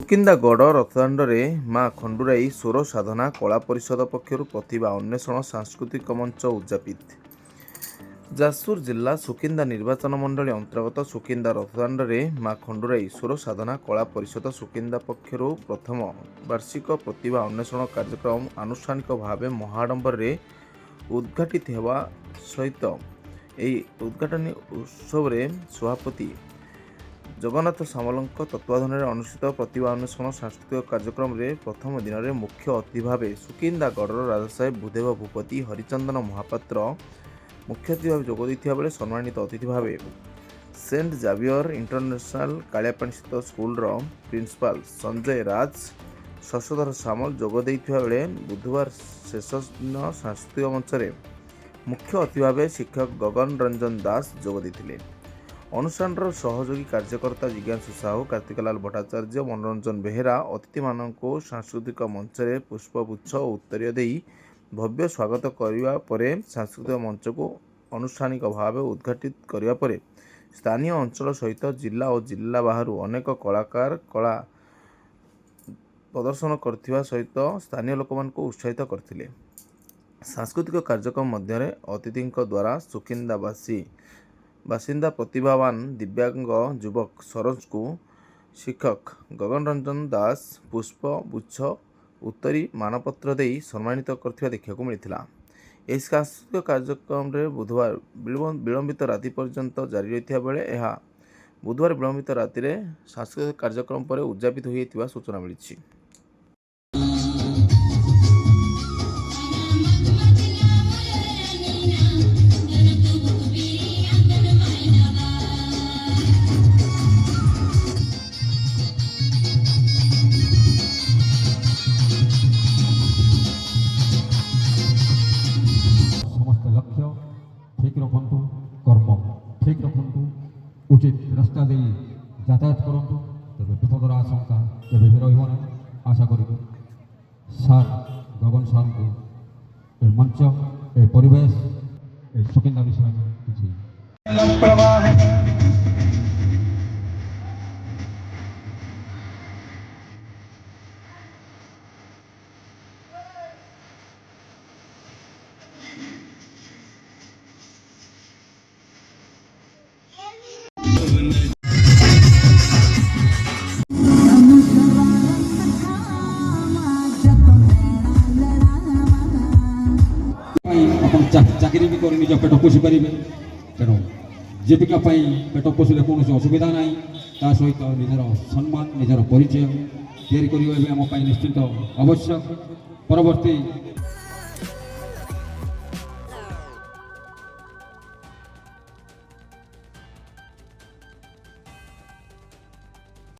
ସୁକିନ୍ଦାଗଡ଼ ରଥଦାଣ୍ଡରେ ମା ଖଣ୍ଡୁରାଇ ସ୍ୱର ସାଧନା କଳା ପରିଷଦ ପକ୍ଷରୁ ପ୍ରତିଭା ଅନ୍ୱେଷଣ ସାଂସ୍କୃତିକ ମଞ୍ଚ ଉଦ୍ଯାପିତ। ଯାଜପୁର ଜିଲ୍ଲା ସୁକିନ୍ଦା ନିର୍ବାଚନ ମଣ୍ଡଳୀ ଅନ୍ତର୍ଗତ ସୁକିନ୍ଦା ରଥଦାଣ୍ଡରେ ମା ଖଣ୍ଡୁରାଇ ସ୍ୱର ସାଧନା କଳା ପରିଷଦ ସୁକିନ୍ଦା ପକ୍ଷରୁ ପ୍ରଥମ ବାର୍ଷିକ ପ୍ରତିଭା ଅନ୍ୱେଷଣ କାର୍ଯ୍ୟକ୍ରମ ଆନୁଷ୍ଠାନିକ ଭାବେ ମହାଡମ୍ବରରେ ଉଦ୍ଘାଟିତ ହେବା ସହିତ ଏହି ଉଦ୍ଘାଟନୀ ଉତ୍ସବରେ ସଭାପତି ଜଗନ୍ନାଥ ସାମଲଙ୍କ ତତ୍ତ୍ୱାବଧାନରେ ଅନୁଷ୍ଠିତ ପ୍ରତିଭା ଅନ୍ୱେଷଣ ସାଂସ୍କୃତିକ କାର୍ଯ୍ୟକ୍ରମରେ ପ୍ରଥମ ଦିନରେ ମୁଖ୍ୟ ଅତିଥି ଭାବେ ସୁକିନ୍ଦାଗଡ଼ର ରାଜାସାହେବ ଭୂଦେବ ଭୂପତି ହରିଚନ୍ଦନ ମହାପାତ୍ର ମୁଖ୍ୟ ଅତିଥି ଭାବେ ଯୋଗ ଦେଇଥିବା ବେଳେ ସମ୍ମାନିତ ଅତିଥି ଭାବେ ସେଣ୍ଟ ଜାଭିୟର ଇଣ୍ଟରନ୍ୟାସନାଲ କାଳିଆପାଣିସ୍ଥିତ ସ୍କୁଲର ପ୍ରିନ୍ସିପାଲ ସଞ୍ଜୟ ରାଜ ଶଶଧର ସାମଲ ଯୋଗ ଦେଇଥିବା ବେଳେ ବୁଧବାର ଶେଷ ଦିନ ସାଂସ୍କୃତିକ ମଞ୍ଚରେ ମୁଖ୍ୟ ଅତିଥି ଭାବେ ଶିକ୍ଷକ ଗଗନ ରଞ୍ଜନ ଦାସ ଯୋଗ ଦେଇଥିଲେ। ଅନୁଷ୍ଠାନର ସହଯୋଗୀ କାର୍ଯ୍ୟକର୍ତ୍ତା ଜିଜ୍ଞାସୁ ସାହୁ କାର୍ତ୍ତିକଲାଲ ଭଟ୍ଟାଚାର୍ଯ୍ୟ ମନୋରଞ୍ଜନ ବେହେରା ଅତିଥିମାନଙ୍କୁ ସାଂସ୍କୃତିକ ମଞ୍ଚରେ ପୁଷ୍ପଗୁଚ୍ଛ ଓ ଉତ୍ତରୀୟ ଦେଇ ଭବ୍ୟ ସ୍ୱାଗତ କରିବା ପରେ ସାଂସ୍କୃତିକ ମଞ୍ଚକୁ ଆନୁଷ୍ଠାନିକ ଭାବେ ଉଦ୍ଘାଟିତ କରିବା ପରେ ସ୍ଥାନୀୟ ଅଞ୍ଚଳ ସହିତ ଜିଲ୍ଲା ଓ ଜିଲ୍ଲା ବାହାରୁ ଅନେକ କଳାକାର କଳା ପ୍ରଦର୍ଶନ କରିଥିବା ସହିତ ସ୍ଥାନୀୟ ଲୋକମାନଙ୍କୁ ଉତ୍ସାହିତ କରିଥିଲେ। ସାଂସ୍କୃତିକ କାର୍ଯ୍ୟକ୍ରମ ମଧ୍ୟରେ ଅତିଥିଙ୍କ ଦ୍ୱାରା ସୁକିନ୍ଦା ବାସିନ୍ଦା ପ୍ରତିଭାବାନ ଦିବ୍ୟାଙ୍ଗ ଯୁବକ ସରୋଜଙ୍କୁ ଶିକ୍ଷକ ଗଗନ ରଞ୍ଜନ ଦାସ ପୁଷ୍ପଗୁଚ୍ଛ ଉତ୍ତରୀ ମାନପତ୍ର ଦେଇ ସମ୍ମାନିତ କରିଥିବା ଦେଖିବାକୁ ମିଳିଥିଲା। ଏହି ସାଂସ୍କୃତିକ କାର୍ଯ୍ୟକ୍ରମରେ ବୁଧବାର ବିଳମ୍ବିତ ରାତି ପର୍ଯ୍ୟନ୍ତ ଜାରି ରହିଥିବା ବେଳେ ଏହା ବୁଧବାର ବିଳମ୍ବିତ ରାତିରେ ସାଂସ୍କୃତିକ କାର୍ଯ୍ୟକ୍ରମ ପରେ ଉଦ୍ଯାପିତ ହୋଇଥିବା ସୂଚନା ମିଳିଛି। लक्ष्य ठीक रखु कर्म ठीक रखु उचित रास्ता दे यातायात करूँ तेज विपदर आशंका केवे भी रहा आशा करी सार गगन सार को मंच ए परिवेश सुकिंदा विषय किसी चाकरी भी कर निज पेट पोषि पारे तेणु जीविका पेट पोषिले कौन असुविधा ना ता सहित निजर सम्मान निजर परिचय या निश्चिंत आवश्यक परवर्ती